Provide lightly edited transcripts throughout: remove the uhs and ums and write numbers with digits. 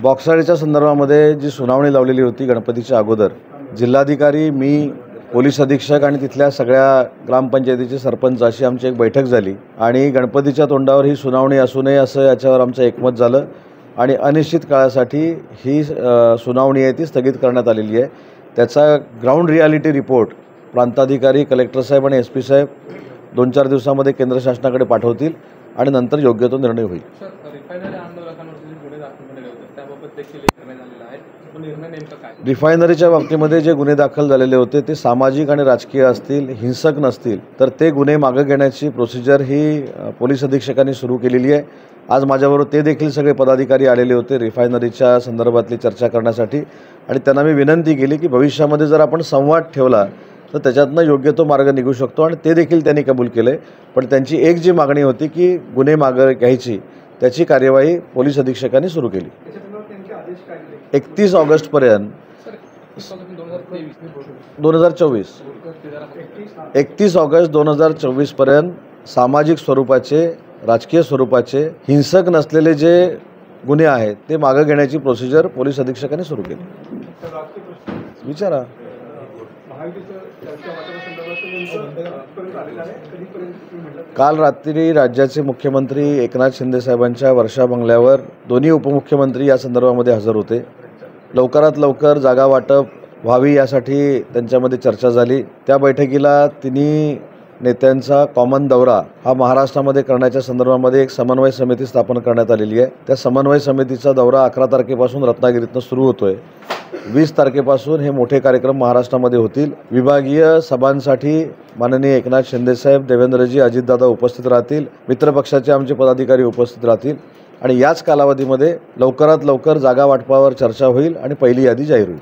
बॉक्साडीच्या संदर्भामध्ये जी सुनावणी लावलेली होती गणपतीच्या अगोदर, जिल्हाधिकारी, मी, पोलीस अधीक्षक आणि तिथल्या सगळ्या ग्रामपंचायतीचे सरपंच अशी आमची एक बैठक झाली आणि गणपतीच्या तोंडावर ही सुनावणी असू नये असं याच्यावर आमचं एकमत झालं आणि अनिश्चित काळासाठी ही सुनावणी आहे ती स्थगित करण्यात आलेली आहे। त्याचा ग्राउंड रियालिटी रिपोर्ट प्रांताधिकारी, कलेक्टर साहेब आणि SP साहेब 2-4 दिवसामध्ये केंद्र शासनाकडे पाठवतील आणि नंतर योग्य तो निर्णय होईल। रिफायनरीच्या बाबतीमध्ये जे गुन्हे दाखल झालेले होते ते सामाजिक आणि राजकीय असतील, हिंसक नसतील तर ते गुन्हे मागे घेण्याची प्रोसिजर ही पोलीस अधीक्षकांनी सुरू केलेली आहे। आज माझ्याबरोबर ते देखील सगळे पदाधिकारी आलेले होते रिफायनरीच्या संदर्भातली चर्चा करण्यासाठी आणि त्यांना मी विनंती केली की भविष्यामध्ये जर आपण संवाद ठेवला तर त्याच्यातनं योग्य तो मार्ग निघू शकतो आणि ते देखील त्यांनी कबूल केले। पण त्यांची एक जी मागणी होती की गुन्हे मागे घ्यायची त्याची कार्यवाही पोलीस अधीक्षकांनी सुरू केली। 31 ऑगस्टपर्यंत 31 ऑगस्ट 2024 पर्यंत सामाजिक स्वरूपाचे, राजकीय स्वरूपाचे, हिंसक नसलेले जे गुन्हे आहेत ते मागे घेण्याची प्रोसिजर पोलीस अधीक्षकांनी सुरू केली। विचारा। काल रात्री राज्याचे मुख्यमंत्री एकनाथ शिंदे साहेबांच्या वर्षा बंगल्यावर दोन्ही उपमुख्यमंत्री या संदर्भामध्ये हजर होते। लवकरात लवकर जागा वाटप व्हावी यासाठी त्यांच्यामध्ये चर्चा झाली। त्या बैठकीला तिन्ही नेत्यांचा कॉमन दौरा हा महाराष्ट्रामध्ये करण्याच्या संदर्भामध्ये एक समन्वय समिती स्थापन करण्यात आलेली आहे। त्या समन्वय समितीचा दौरा 11 तारखेपासून रत्नागिरीतून सुरू होतोय। 20 तारखेपासून हे मोठे कार्यक्रम महाराष्ट्रामध्ये होतील। विभागीय सभांसाठी माननीय एकनाथ शिंदे साहेब, देवेंद्रजी, अजितदादा उपस्थित राहतील। मित्रपक्षाचे आमचे पदाधिकारी उपस्थित राहतील आणि याच कालावधीमध्ये लवकरात लवकर जागा वाटपावर चर्चा होईल आणि पहिली यादी जाहीर होईल।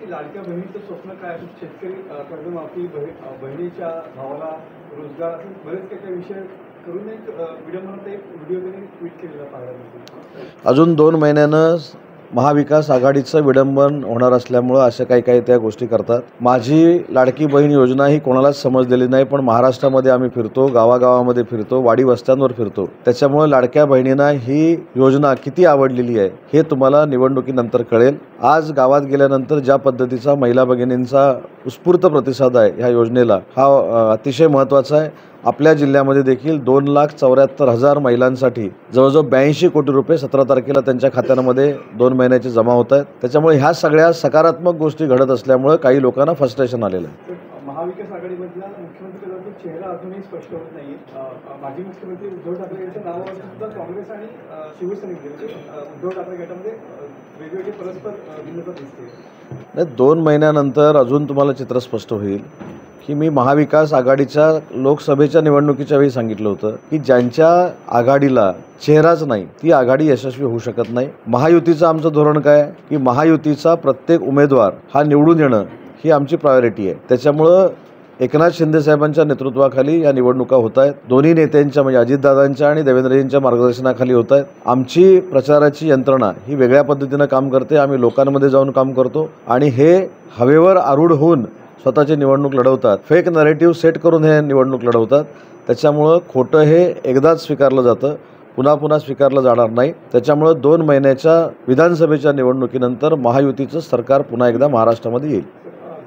लाडक्या बहिणीचं स्वप्न काय आहे? शेतकरी कर्जमाफी, बहिणीच्या भावाला रोजगार, असे बरेच काही विषय करून एक व्हिडिओमध्ये एक व्हिडिओ त्यांनी ट्विट केलेला पाहिला। अजून 2 महिन्यानं महाविकास आघाडीचं विडंबन होणार असल्यामुळं अशा काही त्या गोष्टी करतात। माझी लाडकी बहीण योजना ही कोणालाच समजलेली नाही, पण महाराष्ट्रामध्ये आम्ही फिरतो, गावागावामध्ये फिरतो, वाडी वस्त्यांवर फिरतो। त्याच्यामुळे लाडक्या बहिणींना ही योजना किती आवडलेली आहे हे तुम्हाला निवडणुकीनंतर कळेल। आज गावात गेल्यानंतर ज्या पद्धतीचा महिला भगिनींचा उत्स्फूर्त प्रतिसाद आहे ह्या योजनेला हा अतिशय महत्त्वाचा आहे। आपल्या जिल्ह्यामध्ये देखील 2,74,000 महिलांसाठी जवळजवळ 82 कोटी रुपये 17 तारखेला त्यांच्या खात्यांमध्ये 2 महिन्याचे जमा होत आहेत। त्याच्यामुळे ह्या सगळ्या सकारात्मक गोष्टी घडत असल्यामुळे काही लोकांना फ्रस्ट्रेशन आलेलं आहे। महाविकास आघाडीमधला मुख्यमंत्रीपदाचा चेहरा अजूनही स्पष्ट होत नाहीये। माजी मुख्यमंत्री उद्धव ठाकरे यांच्या नावावर सुद्धा काँग्रेस आणि शिवसेनेचे उद्धव ठाकरे गटामध्ये वेगवेगळे परस्पर भिन्नता दिसते। 2 महिन्यानंतर अजून तुम्हाला चित्र स्पष्ट होईल की मी महाविकास आघाडीच्या लोकसभेच्या निवडणुकीच्या वेळी सांगितलं होतं की ज्यांच्या आघाडीला चेहराच नाही ती आघाडी यशस्वी होऊ शकत नाही। महायुतीचं आमचं धोरण काय की महायुतीचा प्रत्येक उमेदवार हा निवडून येणं ही आमची प्रायोरिटी आहे। त्याच्यामुळं एकनाथ शिंदे साहेबांच्या नेतृत्वाखाली या निवडणुका होत आहेत। दोन्ही नेत्यांच्या म्हणजे अजितदादांच्या आणि देवेंद्रजींच्या मार्गदर्शनाखाली होत आहेत। आमची प्रचाराची यंत्रणा ही वेगळ्या पद्धतीनं काम करते। आम्ही लोकांमध्ये जाऊन काम करतो आणि हे हवेवर आरूढ होऊन स्वतःची निवडणूक लढवतात, फेक नरेटिव्ह सेट करून हे निवडणूक लढवतात। त्याच्यामुळं खोटं हे एकदाच स्वीकारलं जातं, पुन्हा स्वीकारलं जाणार नाही। त्याच्यामुळं 2 महिन्याच्या विधानसभेच्या निवडणुकीनंतर महायुतीचं सरकार पुन्हा एकदा महाराष्ट्रामध्ये येईल।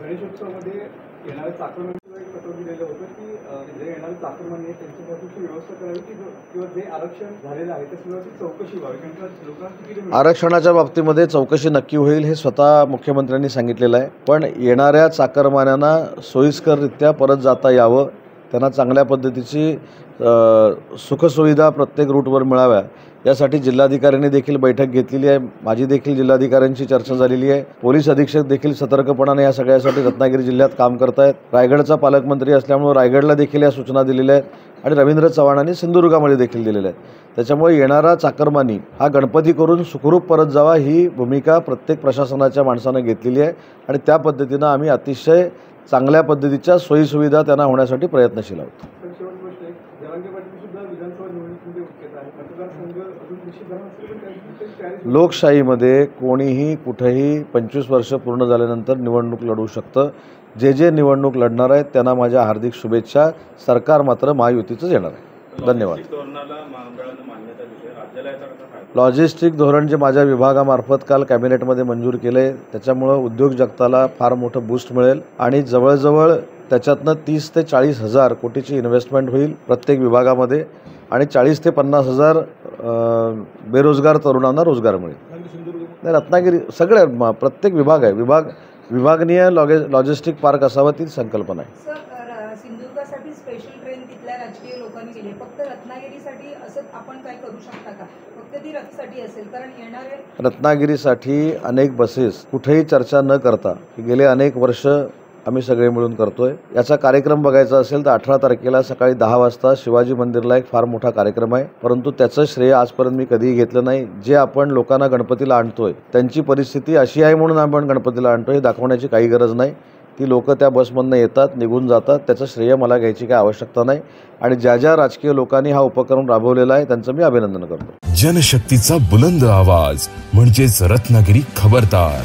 गणेशोत्सवामध्ये येणाऱ्या चाकरमान्यांना एक पत्र दिलेलं होतं की जे येणारे चाकरमान्य आहेत त्यांच्यापासूनची व्यवस्था करावी किंवा जे आरक्षण झालेलं आहे त्याची चौकशी व्हावी, कारण लोकांना आरक्षणाच्या बाबतीमध्ये चौकशी नक्की होईल हे स्वतः मुख्यमंत्र्यांनी सांगितलेलं आहे। पण येणाऱ्या चाकरमान्यांना सोयीस्कररित्या परत जाता यावं, त्यांना चांगल्या पद्धतीची सुखसुविधा प्रत्येक रूटवर मिळाव्या यासाठी जिल्हाधिकाऱ्यांनी देखील बैठक घेतलेली आहे। माझी देखील जिल्हाधिकाऱ्यांची चर्चा झालेली आहे। पोलीस अधीक्षक देखील सतर्कपणाने या सगळ्यासाठी रत्नागिरी जिल्ह्यात काम करत आहेत। रायगडचा पालकमंत्री असल्यामुळे रायगडला देखील या सूचना दिलेल्या आहेत आणि रवींद्र चव्हाणांनी सिंधुदुर्गामध्ये देखील दिलेल्या आहेत। त्याच्यामुळे येणारा चाकरमानी हा गणपती करून सुखरूप परत जावा ही भूमिका प्रत्येक प्रशासनाच्या माणसानं घेतलेली आहे आणि त्या पद्धतीनं आम्ही अतिशय चांगल्या पद्धतीच्या सोयीसुविधा त्यांना होण्यासाठी प्रयत्नशील आहोत। लोकशाहीमध्ये कोणीही कुठेही 25 वर्ष पूर्ण झाल्यानंतर निवडणूक लढवू शकतं। जे निवडणूक लढणार आहेत त्यांना माझ्या हार्दिक शुभेच्छा। सरकार मात्र महायुतीचंच येणार आहे। धन्यवाद. धोरणाला महामंडळानं मान्यता दिली आहे. राज्याला याचा कसा फायदा? लॉजिस्टिक धोरण जे माझ्या विभागामार्फत काल कॅबिनेटमध्ये मंजूर केलं आहे, त्याच्यामुळं उद्योग जगताला फार मोठं बूस्ट मिळेल आणि जवळजवळ त्याच्यातनं 30 ते 40 हजार कोटीची इन्व्हेस्टमेंट होईल प्रत्येक विभागामध्ये आणि 40 ते 50 हजार बेरोजगार तरुणांना रोजगार मिळेल. नाही, रत्नागिरी सगळे प्रत्येक विभाग आहे, विभागनीय लॉजिस्टिक पार्क असावं ती संकल्पना आहे. सर, सिंधुदुर्गासाठी स्पेशल ट्रेन तिथल्या राजकीय लोकांनी केली, फक्त रत्नागिरीसाठी असं आपण काय करू शकता का? फक्त ती रथसाठी असेल, कारण येणारे रत्नागिरीसाठी अनेक बसेस कुठेही चर्चा न करता गेले अनेक वर्ष आम्ही सगळे मिळून करतोय. याचा कार्यक्रम बघायचा असेल तर 18 तारखेला सकाळी 10 वाजता शिवाजी मंदिरला एक फार मोठा कार्यक्रम आहे, परंतु त्याचं श्रेय आजपर्यंत मी कधीही घेतलं नाही. जे आपण लोकांना गणपतीला आणतोय त्यांची परिस्थिती अशी आहे म्हणून आपण गणपतीला आणतोय हे दाखवण्याची काही गरज नाही. ती लोकं त्या बसमधनं येतात, निघून जातात, त्याचं श्रेय मला घ्यायची काही आवश्यकता नाही. आणि ज्या ज्या राजकीय लोकांनी हा उपक्रम राबवलेला आहे त्यांचं मी अभिनंदन करतो. जनशक्तीचा बुलंद आवाज म्हणजेच रत्नागिरी खबरदार.